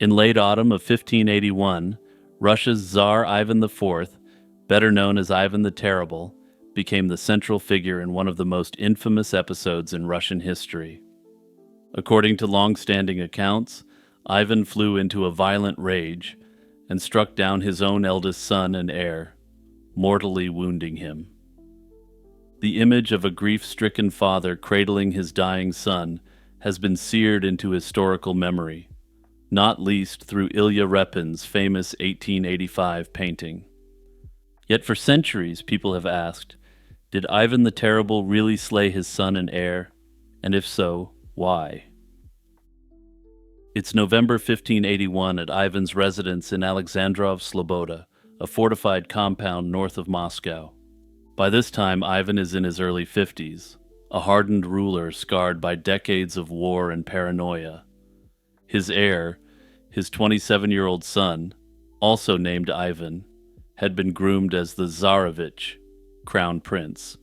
In late autumn of 1581, Russia's Tsar Ivan IV, better known as Ivan the Terrible, became the central figure in one of the most infamous episodes in Russian history. According to long-standing accounts, Ivan flew into a violent rage and struck down his own eldest son and heir, mortally wounding him. The image of a grief-stricken father cradling his dying son has been seared into historical memory, not least through Ilya Repin's famous 1885 painting. Yet for centuries people have asked, did Ivan the Terrible really slay his son and heir? And if so, why? It's November 1581 at Ivan's residence in Alexandrov-Sloboda, a fortified compound north of Moscow. By this time, Ivan is in his early 50s, a hardened ruler scarred by decades of war and paranoia. His heir, his 27-year-old son, also named Ivan, had been groomed as the Tsarevich, crown prince,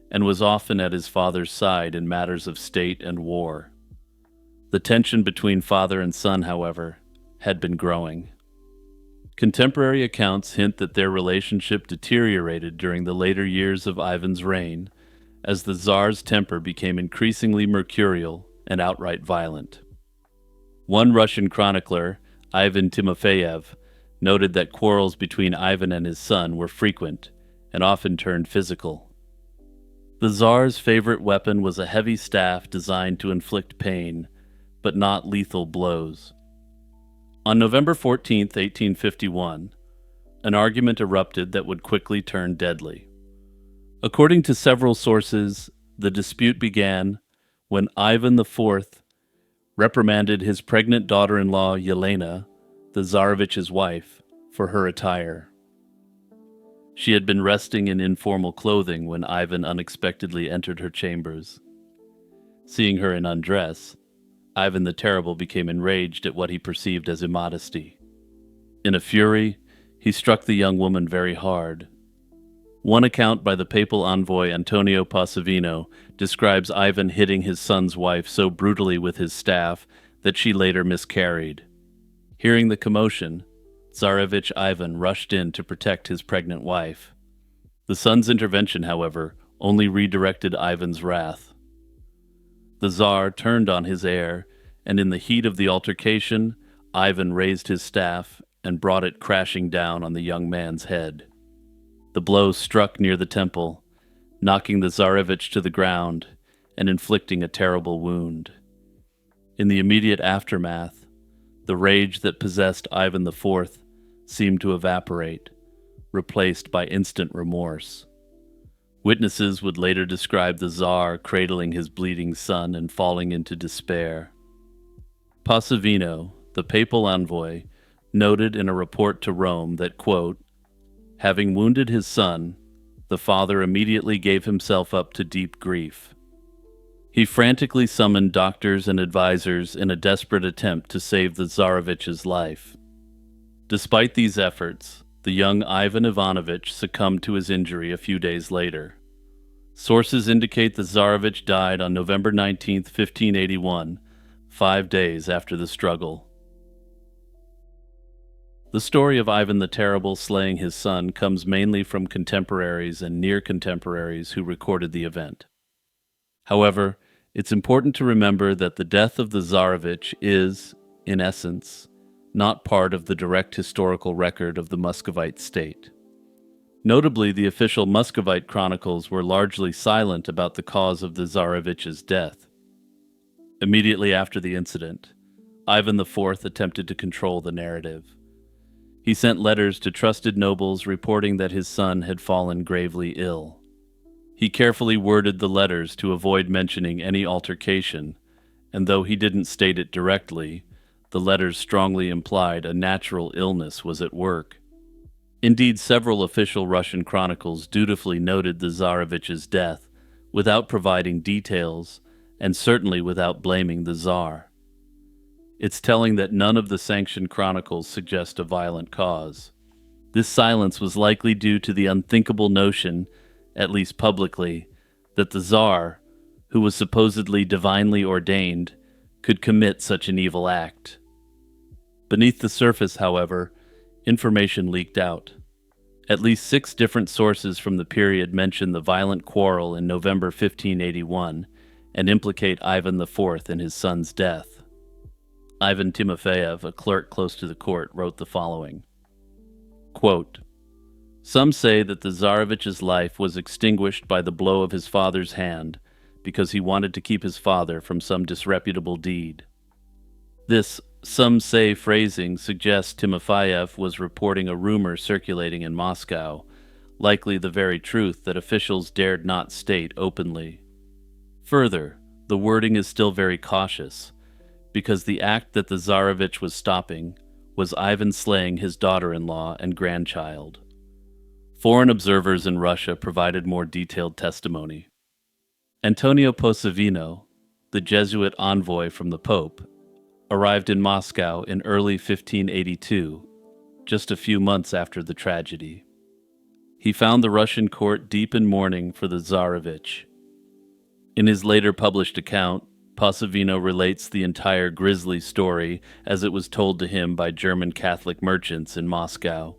and was often at his father's side in matters of state and war. The tension between father and son, however, had been growing. Contemporary accounts hint that their relationship deteriorated during the later years of Ivan's reign, as the Tsar's temper became increasingly mercurial and outright violent. One Russian chronicler, Ivan Timofeyev, noted that quarrels between Ivan and his son were frequent and often turned physical. The Tsar's favorite weapon was a heavy staff designed to inflict pain, but not lethal blows. On November 14, 1851, an argument erupted that would quickly turn deadly. According to several sources, the dispute began when Ivan IV reprimanded his pregnant daughter-in-law Yelena, the Tsarevich's wife, for her attire. She had been resting in informal clothing when Ivan unexpectedly entered her chambers. Seeing her in undress, Ivan the Terrible became enraged at what he perceived as immodesty. In a fury, he struck the young woman very hard. One account by the papal envoy Antonio Passavino describes Ivan hitting his son's wife so brutally with his staff that she later miscarried. Hearing the commotion, Tsarevich Ivan rushed in to protect his pregnant wife. The son's intervention, however, only redirected Ivan's wrath. The Tsar turned on his heir, and in the heat of the altercation, Ivan raised his staff and brought it crashing down on the young man's head. The blow struck near the temple, knocking the Tsarevich to the ground and inflicting a terrible wound. In the immediate aftermath, the rage that possessed Ivan IV seemed to evaporate, replaced by instant remorse. Witnesses would later describe the Tsar cradling his bleeding son and falling into despair. Passavino, the papal envoy, noted in a report to Rome that, quote, having wounded his son, the father immediately gave himself up to deep grief. He frantically summoned doctors and advisors in a desperate attempt to save the Tsarevich's life. Despite these efforts, the young Ivan Ivanovich succumbed to his injury a few days later. Sources indicate the Tsarevich died on November 19, 1581, 5 days after the struggle. The story of Ivan the Terrible slaying his son comes mainly from contemporaries and near-contemporaries who recorded the event. However, it's important to remember that the death of the Tsarevich is, in essence, not part of the direct historical record of the Muscovite state. Notably, the official Muscovite chronicles were largely silent about the cause of the Tsarevich's death. Immediately after the incident, Ivan IV attempted to control the narrative. He sent letters to trusted nobles reporting that his son had fallen gravely ill. He carefully worded the letters to avoid mentioning any altercation, and though he didn't state it directly, the letters strongly implied a natural illness was at work. Indeed, several official Russian chronicles dutifully noted the Tsarevich's death without providing details and certainly without blaming the Tsar. It's telling that none of the sanctioned chronicles suggest a violent cause. This silence was likely due to the unthinkable notion, at least publicly, that the Tsar, who was supposedly divinely ordained, could commit such an evil act. Beneath the surface, however, information leaked out. At least 6 different sources from the period mention the violent quarrel in November 1581 and implicate Ivan IV in his son's death. Ivan Timofeyev, a clerk close to the court, wrote the following. Quote, "Some say that the Tsarevich's life was extinguished by the blow of his father's hand because he wanted to keep his father from some disreputable deed." This "some say" phrasing suggests Timofeyev was reporting a rumor circulating in Moscow, likely the very truth that officials dared not state openly. Further, the wording is still very cautious, because the act that the Tsarevich was stopping was Ivan slaying his daughter-in-law and grandchild. Foreign observers in Russia provided more detailed testimony. Antonio Posavino, the Jesuit envoy from the Pope, arrived in Moscow in early 1582, just a few months after the tragedy. He found the Russian court deep in mourning for the Tsarevich. In his later published account, Posavino relates the entire grisly story as it was told to him by German Catholic merchants in Moscow.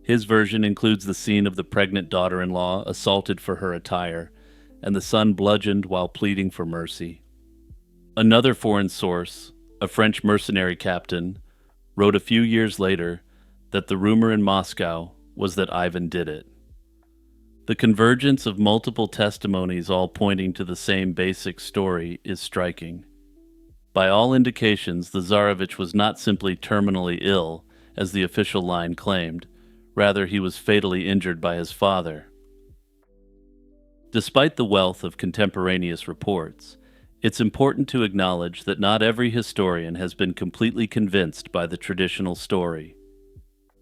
His version includes the scene of the pregnant daughter-in-law assaulted for her attire, and the son bludgeoned while pleading for mercy. Another foreign source, a French mercenary captain, wrote a few years later that the rumor in Moscow was that Ivan did it. The convergence of multiple testimonies all pointing to the same basic story is striking. By all indications, the Tsarevich was not simply terminally ill, as the official line claimed. Rather, he was fatally injured by his father. Despite the wealth of contemporaneous reports, it's important to acknowledge that not every historian has been completely convinced by the traditional story.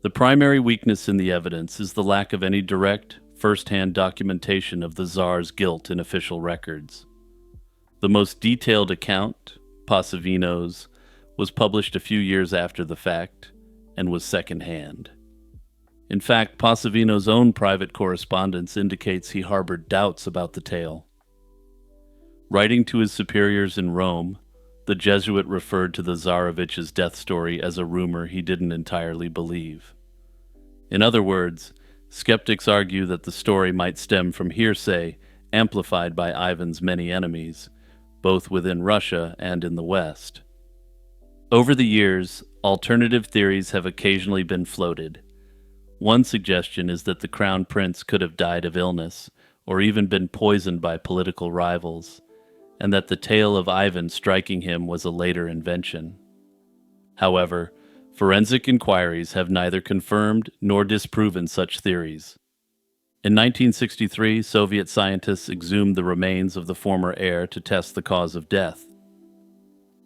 The primary weakness in the evidence is the lack of any direct, first-hand documentation of the Tsar's guilt in official records. The most detailed account, Posavino's, was published a few years after the fact and was second-hand. In fact, Posavino's own private correspondence indicates he harbored doubts about the tale. Writing to his superiors in Rome, the Jesuit referred to the Tsarevich's death story as a rumor he didn't entirely believe. In other words, skeptics argue that the story might stem from hearsay amplified by Ivan's many enemies, both within Russia and in the West. Over the years, alternative theories have occasionally been floated. One suggestion is that the crown prince could have died of illness, or even been poisoned by political rivals, and that the tale of Ivan striking him was a later invention. However, forensic inquiries have neither confirmed nor disproven such theories. In 1963, Soviet scientists exhumed the remains of the former heir to test the cause of death.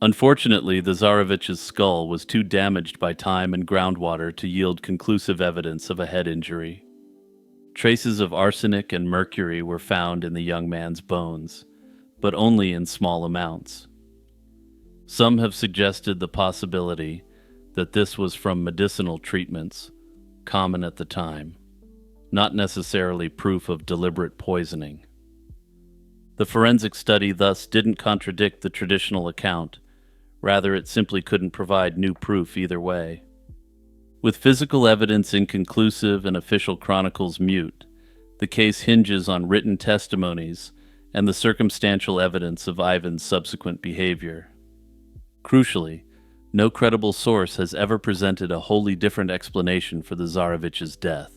Unfortunately, the Tsarevich's skull was too damaged by time and groundwater to yield conclusive evidence of a head injury. Traces of arsenic and mercury were found in the young man's bones, but only in small amounts. Some have suggested the possibility that this was from medicinal treatments, common at the time, not necessarily proof of deliberate poisoning. The forensic study thus didn't contradict the traditional account, rather it simply couldn't provide new proof either way. With physical evidence inconclusive and official chronicles mute, the case hinges on written testimonies and the circumstantial evidence of Ivan's subsequent behavior. Crucially, no credible source has ever presented a wholly different explanation for the Tsarevich's death.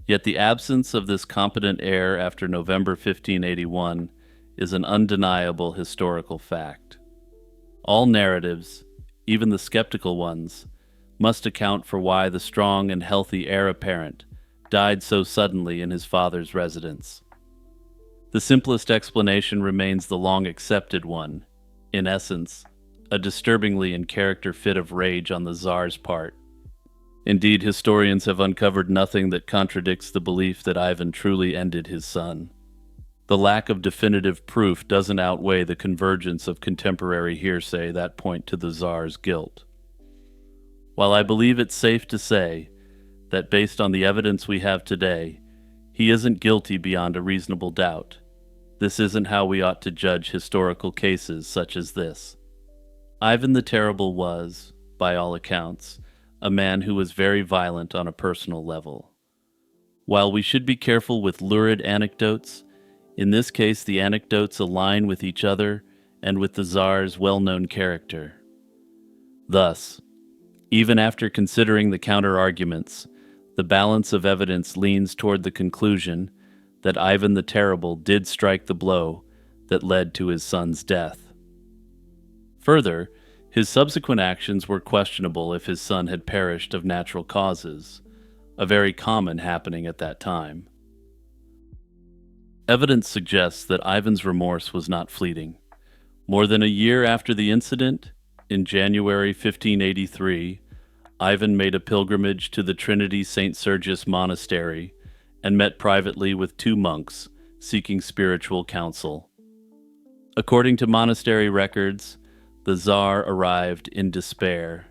Yet the absence of this competent heir after November 1581 is an undeniable historical fact. All narratives, even the skeptical ones, must account for why the strong and healthy heir apparent died so suddenly in his father's residence. The simplest explanation remains the long-accepted one, in essence, a disturbingly in character fit of rage on the Tsar's part. Indeed, historians have uncovered nothing that contradicts the belief that Ivan truly ended his son. The lack of definitive proof doesn't outweigh the convergence of contemporary hearsay that point to the Tsar's guilt. While I believe it's safe to say that based on the evidence we have today, he isn't guilty beyond a reasonable doubt, this isn't how we ought to judge historical cases such as this. Ivan the Terrible was, by all accounts, a man who was very violent on a personal level. While we should be careful with lurid anecdotes, in this case the anecdotes align with each other and with the Tsar's well-known character. Thus, even after considering the counter-arguments, the balance of evidence leans toward the conclusion that Ivan the Terrible did strike the blow that led to his son's death. Further, his subsequent actions were questionable if his son had perished of natural causes, a very common happening at that time. Evidence suggests that Ivan's remorse was not fleeting. More than a year after the incident, in January 1583, Ivan made a pilgrimage to the Trinity St. Sergius Monastery and met privately with two monks seeking spiritual counsel. According to monastery records, the Tsar arrived in despair,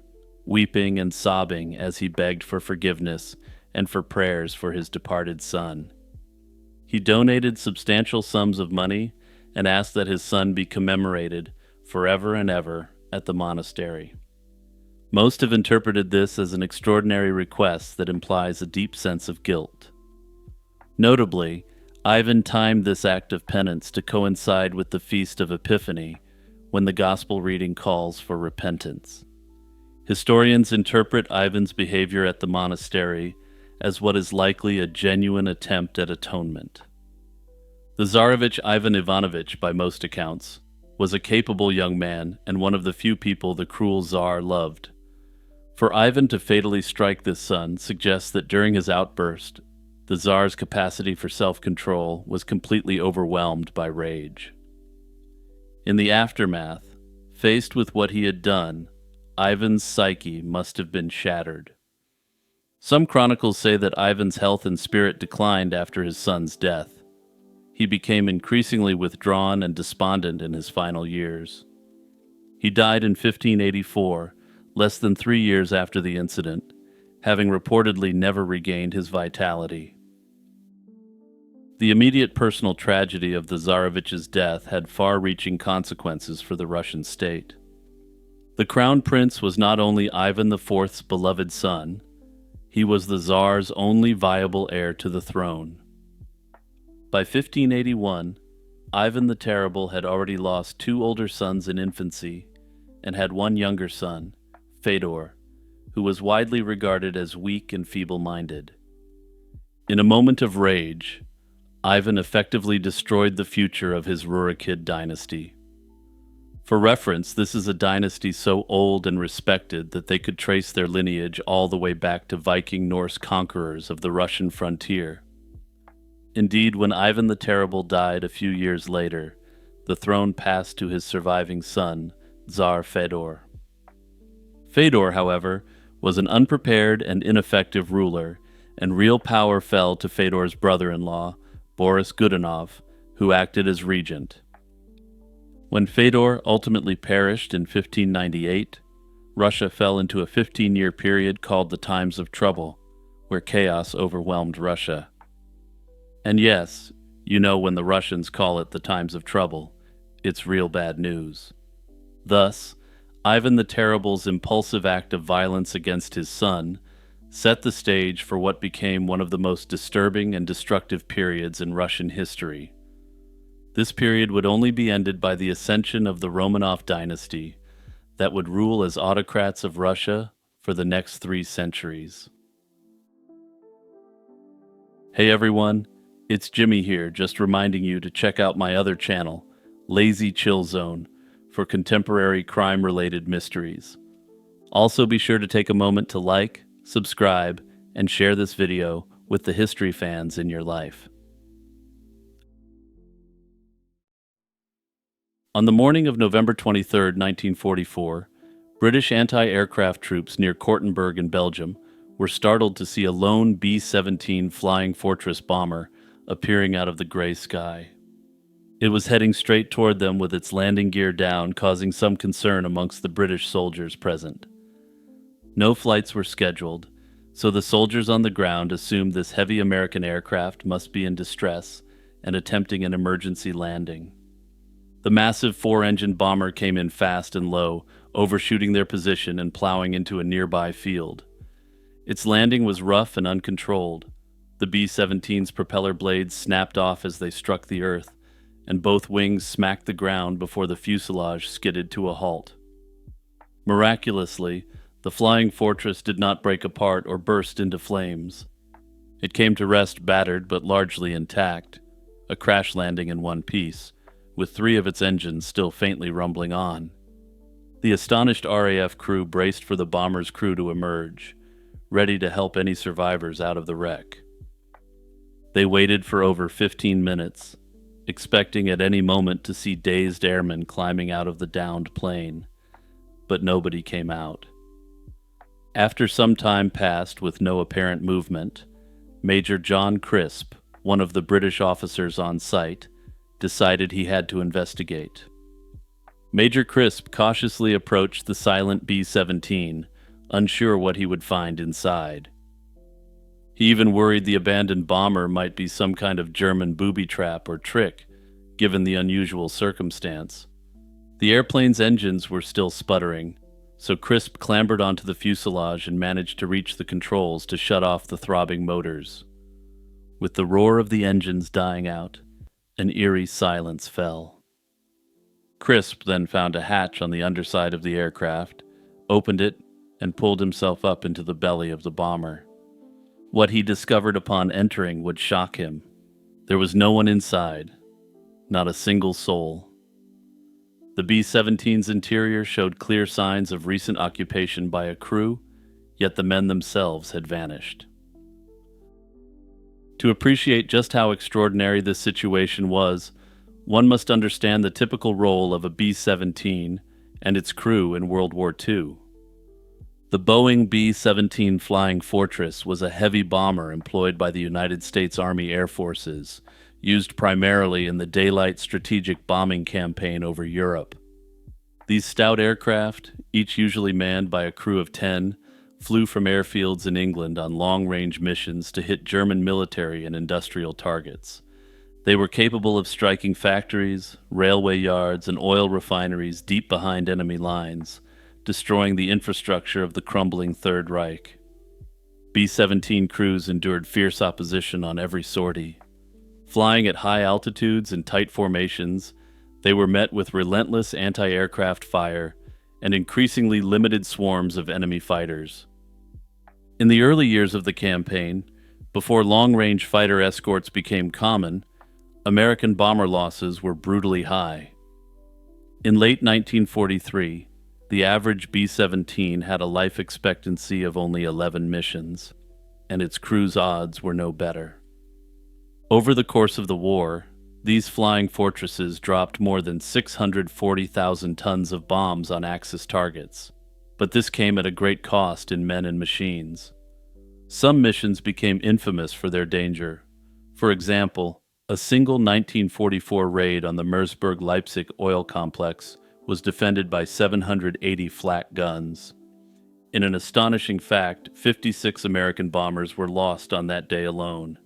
weeping and sobbing as he begged for forgiveness and for prayers for his departed son. He donated substantial sums of money and asked that his son be commemorated forever and ever at the monastery. Most have interpreted this as an extraordinary request that implies a deep sense of guilt. Notably, Ivan timed this act of penance to coincide with the Feast of Epiphany, when the Gospel reading calls for repentance. Historians interpret Ivan's behavior at the monastery as what is likely a genuine attempt at atonement. The Tsarevich Ivan Ivanovich, by most accounts, was a capable young man and one of the few people the cruel Tsar loved. For Ivan to fatally strike this son suggests that during his outburst, the Tsar's capacity for self-control was completely overwhelmed by rage. In the aftermath, faced with what he had done, Ivan's psyche must have been shattered. Some chronicles say that Ivan's health and spirit declined after his son's death. He became increasingly withdrawn and despondent in his final years. He died in 1584, less than 3 years after the incident, having reportedly never regained his vitality. The immediate personal tragedy of the Tsarevich's death had far-reaching consequences for the Russian state. The Crown Prince was not only Ivan IV's beloved son, he was the Tsar's only viable heir to the throne. By 1581, Ivan the Terrible had already lost 2 older sons in infancy and had 1 younger son, Fedor, who was widely regarded as weak and feeble-minded. In a moment of rage, Ivan effectively destroyed the future of his Rurikid dynasty. For reference, this is a dynasty so old and respected that they could trace their lineage all the way back to Viking Norse conquerors of the Russian frontier. Indeed, when Ivan the Terrible died a few years later, the throne passed to his surviving son, Tsar Fedor. Fedor, however, was an unprepared and ineffective ruler, and real power fell to Fedor's brother-in-law, Boris Godunov, who acted as regent. When Fedor ultimately perished in 1598, Russia fell into a 15-year period called the Times of Trouble, where chaos overwhelmed Russia. And yes, you know, when the Russians call it the Times of Trouble, it's real bad news. Thus, Ivan the Terrible's impulsive act of violence against his son set the stage for what became one of the most disturbing and destructive periods in Russian history. This period would only be ended by the ascension of the Romanov dynasty that would rule as autocrats of Russia for the next 3 centuries. Hey everyone, it's Jimmy here, just reminding you to check out my other channel, Lazy Chill Zone, for contemporary crime-related mysteries. Also be sure to take a moment to like, subscribe, and share this video with the history fans in your life. On the morning of November 23, 1944, British anti-aircraft troops near Kortenberg in Belgium were startled to see a lone B-17 Flying Fortress bomber appearing out of the gray sky. It was heading straight toward them with its landing gear down, causing some concern amongst the British soldiers present. No flights were scheduled, so the soldiers on the ground assumed this heavy American aircraft must be in distress and attempting an emergency landing. The massive 4-engine bomber came in fast and low, overshooting their position and plowing into a nearby field. Its landing was rough and uncontrolled. The B-17's propeller blades snapped off as they struck the earth, and both wings smacked the ground before the fuselage skidded to a halt. Miraculously, the flying fortress did not break apart or burst into flames. It came to rest battered but largely intact, a crash landing in one piece, with 3 of its engines still faintly rumbling on. The astonished RAF crew braced for the bomber's crew to emerge, ready to help any survivors out of the wreck. They waited for over 15 minutes, expecting at any moment to see dazed airmen climbing out of the downed plane, but nobody came out. After some time passed with no apparent movement, Major John Crisp, one of the British officers on site, decided he had to investigate. Major Crisp cautiously approached the silent B-17, unsure what he would find inside. He even worried the abandoned bomber might be some kind of German booby trap or trick, given the unusual circumstance. The airplane's engines were still sputtering, so Crisp clambered onto the fuselage and managed to reach the controls to shut off the throbbing motors. With the roar of the engines dying out, an eerie silence fell. Crisp then found a hatch on the underside of the aircraft, opened it, and pulled himself up into the belly of the bomber. What he discovered upon entering would shock him. There was no one inside, not a single soul. The B-17's interior showed clear signs of recent occupation by a crew, yet the men themselves had vanished. To appreciate just how extraordinary this situation was, one must understand the typical role of a B-17 and its crew in World War II. The Boeing B-17 Flying Fortress was a heavy bomber employed by the United States Army Air Forces, used primarily in the daylight strategic bombing campaign over Europe. These stout aircraft, each usually manned by a crew of 10, flew from airfields in England on long-range missions to hit German military and industrial targets. They were capable of striking factories, railway yards, and oil refineries deep behind enemy lines, destroying the infrastructure of the crumbling Third Reich. B-17 crews endured fierce opposition on every sortie. Flying at high altitudes and tight formations, they were met with relentless anti-aircraft fire and increasingly limited swarms of enemy fighters. In the early years of the campaign, before long-range fighter escorts became common, American bomber losses were brutally high. In late 1943, the average B-17 had a life expectancy of only 11 missions, and its crew's odds were no better. Over the course of the war, these flying fortresses dropped more than 640,000 tons of bombs on Axis targets, but this came at a great cost in men and machines. Some missions became infamous for their danger. For example, a single 1944 raid on the Mersburg-Leipzig oil complex was defended by 780 flak guns. In an astonishing fact, 56 American bombers were lost on that day alone.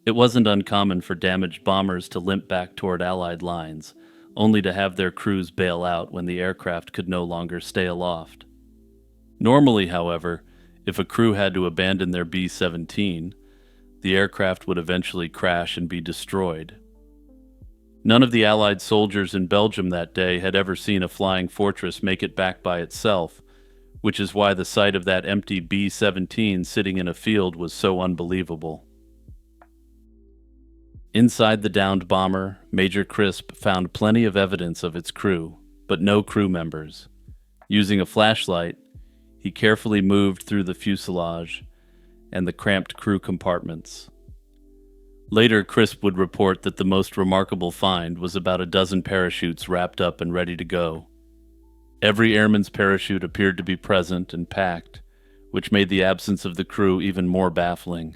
It wasn't uncommon for damaged bombers to limp back toward Allied lines, only to have their crews bail out when the aircraft could no longer stay aloft. Normally, however, if a crew had to abandon their B-17, the aircraft would eventually crash and be destroyed. None of the Allied soldiers in Belgium that day had ever seen a flying fortress make it back by itself, which is why the sight of that empty B-17 sitting in a field was so unbelievable. Inside the downed bomber, Major Crisp found plenty of evidence of its crew, but no crew members. Using a flashlight, he carefully moved through the fuselage and the cramped crew compartments. Later, Crisp would report that the most remarkable find was about a dozen parachutes wrapped up and ready to go. Every airman's parachute appeared to be present and packed, which made the absence of the crew even more baffling.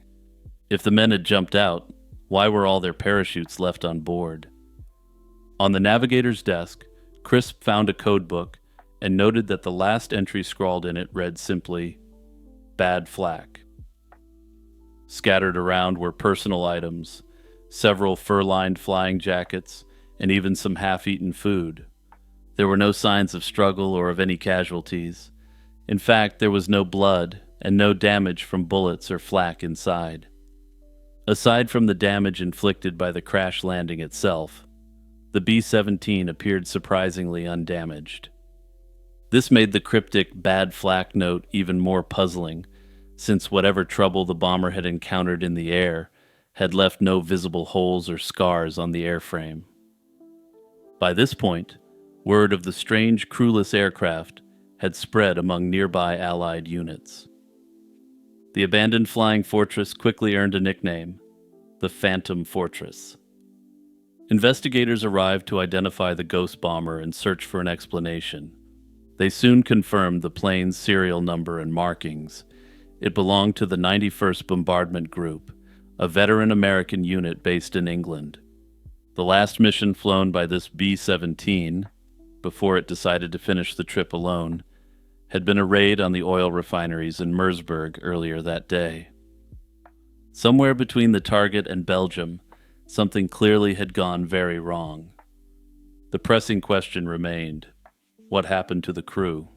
If the men had jumped out, why were all their parachutes left on board? On the navigator's desk, Crisp found a code book and noted that the last entry scrawled in it read simply, "Bad flak." Scattered around were personal items, several fur-lined flying jackets, and even some half-eaten food. There were no signs of struggle or of any casualties. In fact, there was no blood and no damage from bullets or flak inside. Aside from the damage inflicted by the crash landing itself, the B-17 appeared surprisingly undamaged. This made the cryptic bad flak note even more puzzling, since whatever trouble the bomber had encountered in the air had left no visible holes or scars on the airframe. By this point, word of the strange crewless aircraft had spread among nearby Allied units. The abandoned flying fortress quickly earned a nickname, the Phantom Fortress. Investigators arrived to identify the ghost bomber and search for an explanation. They soon confirmed the plane's serial number and markings. It belonged to the 91st Bombardment Group, a veteran American unit based in England. The last mission flown by this B-17, before it decided to finish the trip alone, had been a raid on the oil refineries in Mersburg earlier that day. Somewhere between the target and Belgium, something clearly had gone very wrong. The pressing question remained: what happened to the crew?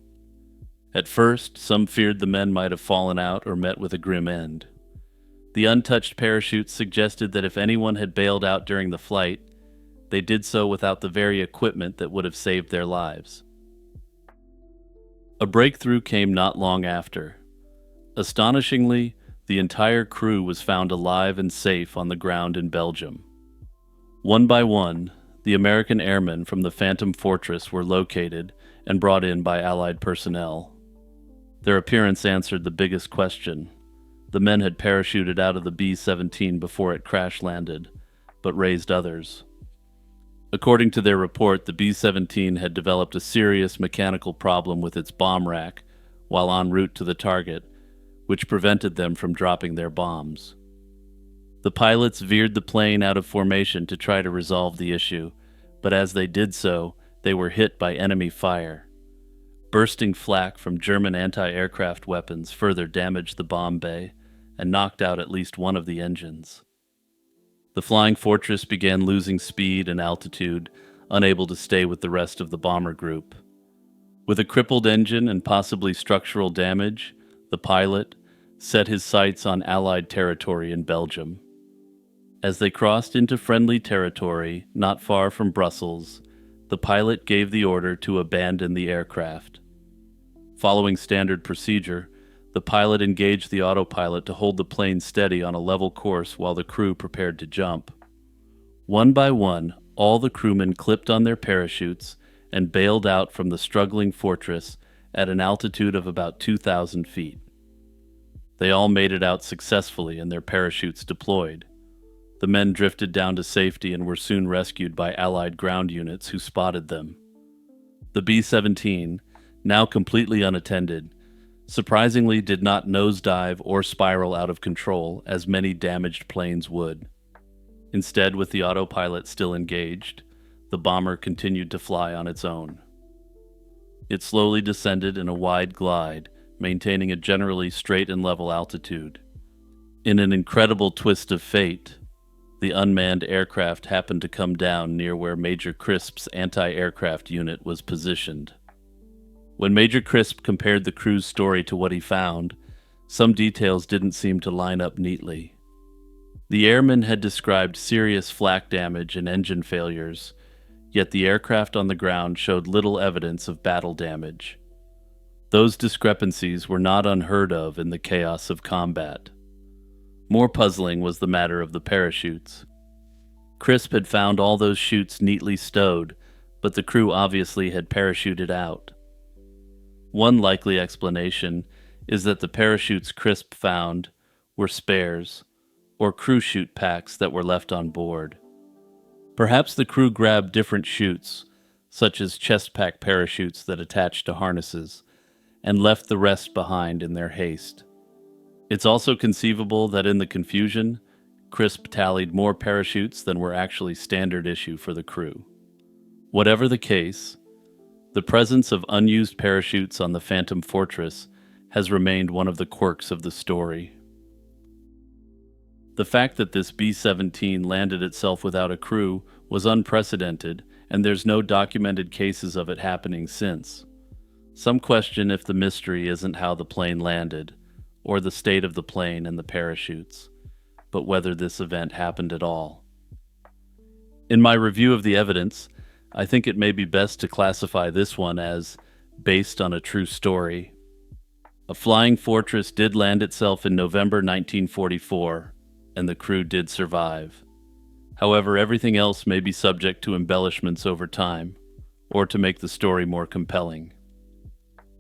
At first, some feared the men might have fallen out or met with a grim end. The untouched parachutes suggested that if anyone had bailed out during the flight, they did so without the very equipment that would have saved their lives. A breakthrough came not long after. Astonishingly, the entire crew was found alive and safe on the ground in Belgium. One by one, the American airmen from the Phantom Fortress were located and brought in by Allied personnel. Their appearance answered the biggest question. The men had parachuted out of the B-17 before it crash-landed, but raised others. According to their report, the B-17 had developed a serious mechanical problem with its bomb rack while en route to the target, which prevented them from dropping their bombs. The pilots veered the plane out of formation to try to resolve the issue, but as they did so, they were hit by enemy fire. Bursting flak from German anti-aircraft weapons further damaged the bomb bay and knocked out at least one of the engines. The Flying Fortress began losing speed and altitude, unable to stay with the rest of the bomber group. With a crippled engine and possibly structural damage, the pilot set his sights on Allied territory in Belgium. As they crossed into friendly territory not far from Brussels, the pilot gave the order to abandon the aircraft. Following standard procedure, the pilot engaged the autopilot to hold the plane steady on a level course while the crew prepared to jump. One by one, all the crewmen clipped on their parachutes and bailed out from the struggling fortress at an altitude of about 2,000 feet. They all made it out successfully and their parachutes deployed. The men drifted down to safety and were soon rescued by Allied ground units who spotted them. The B-17, now completely unattended, surprisingly did not nosedive or spiral out of control as many damaged planes would. Instead, with the autopilot still engaged, the bomber continued to fly on its own. It slowly descended in a wide glide, maintaining a generally straight and level altitude. In an incredible twist of fate, the unmanned aircraft happened to come down near where Major Crisp's anti-aircraft unit was positioned. When Major Crisp compared the crew's story to what he found, some details didn't seem to line up neatly. The airmen had described serious flak damage and engine failures, yet the aircraft on the ground showed little evidence of battle damage. Those discrepancies were not unheard of in the chaos of combat. More puzzling was the matter of the parachutes. Crisp had found all those chutes neatly stowed, but the crew obviously had parachuted out. One likely explanation is that the parachutes Crisp found were spares, or crew chute packs that were left on board. Perhaps the crew grabbed different chutes, such as chest pack parachutes that attached to harnesses, and left the rest behind in their haste. It's also conceivable that in the confusion, Crisp tallied more parachutes than were actually standard issue for the crew. Whatever the case, the presence of unused parachutes on the Phantom Fortress has remained one of the quirks of the story. The fact that this B-17 landed itself without a crew was unprecedented and there's no documented cases of it happening since. Some question if the mystery isn't how the plane landed, or the state of the plane and the parachutes, but whether this event happened at all. In my review of the evidence, I think it may be best to classify this one as based on a true story. A flying fortress did land itself in November 1944, and the crew did survive. However, everything else may be subject to embellishments over time, or to make the story more compelling.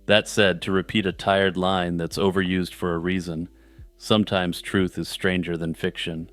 That said, to repeat a tired line that's overused for a reason, sometimes truth is stranger than fiction.